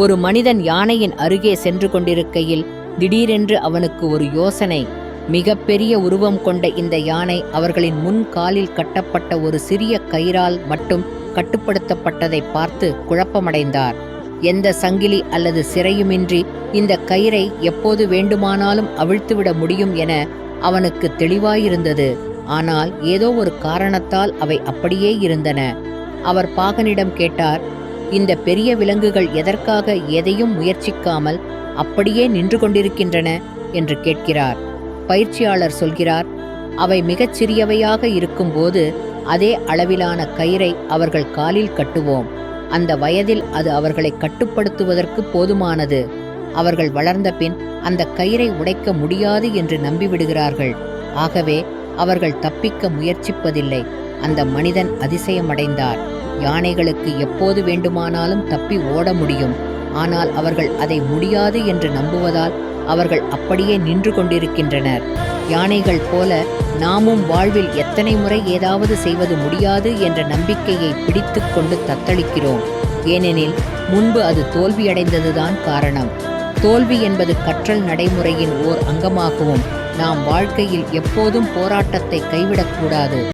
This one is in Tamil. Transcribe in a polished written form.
ஒரு மனிதன் யானையின் அருகே சென்று கொண்டிருக்கையில் திடீரென்று அவனுக்கு ஒரு யோசனை. மிகப்பெரிய உருவம் கொண்ட இந்த யானை அவர்களின் முன் காலில் கட்டப்பட்ட ஒரு சிறிய கயிறால் மட்டும் கட்டுப்படுத்தப்பட்டதை பார்த்து குழப்பமடைந்தார். எந்த சங்கிலி அல்லது சிறையுமின்றி இந்த கயிறை எப்போது வேண்டுமானாலும் அவிழ்த்துவிட முடியும் என அவனுக்கு தெளிவாயிருந்தது. ஆனால் ஏதோ ஒரு காரணத்தால் அவை அப்படியே இருந்தன. அவர் பாகனிடம் கேட்டார், இந்த பெரிய விலங்குகள் எதற்காக எதையும் முயற்சிக்காமல் அப்படியே நின்று கொண்டிருக்கின்றன என்று கேட்கிறார். பயிற்சியாளர் சொல்கிறார், அவை மிகச் சிறியவையாக இருக்கும்போது அதே அளவிலான கயிறை அவர்கள் காலில் கட்டுவோம். அந்த வயதில் அது அவர்களை கட்டுப்படுத்துவதற்கு போதுமானது. அவர்கள் வளர்ந்த பின் அந்த கயிறை உடைக்க முடியாது என்று நம்பிவிடுகிறார்கள். ஆகவே அவர்கள் தப்பிக்க முயற்சிப்பதில்லை. அந்த மனிதன் அதிசயமடைந்தார். யானைகளுக்கு எப்போது வேண்டுமானாலும் தப்பி ஓட முடியும். ஆனால் அவர்கள் அதை முடியாது என்று நம்புவதால் அவர்கள் அப்படியே நின்று கொண்டிருக்கின்றனர். யானைகள் போல நாமும் வாழ்வில் எத்தனை முறை ஏதாவது செய்வது முடியாது என்ற நம்பிக்கையை பிடித்து கொண்டு தத்தளிக்கிறோம். ஏனெனில் முன்பு அது தோல்வியடைந்ததுதான் காரணம். தோல்வி என்பது கற்றல் நடைமுறையின் ஓர் அங்கமாகவும் நாம் வாழ்க்கையில் எப்போதும் போராட்டத்தை கைவிடக்கூடாது.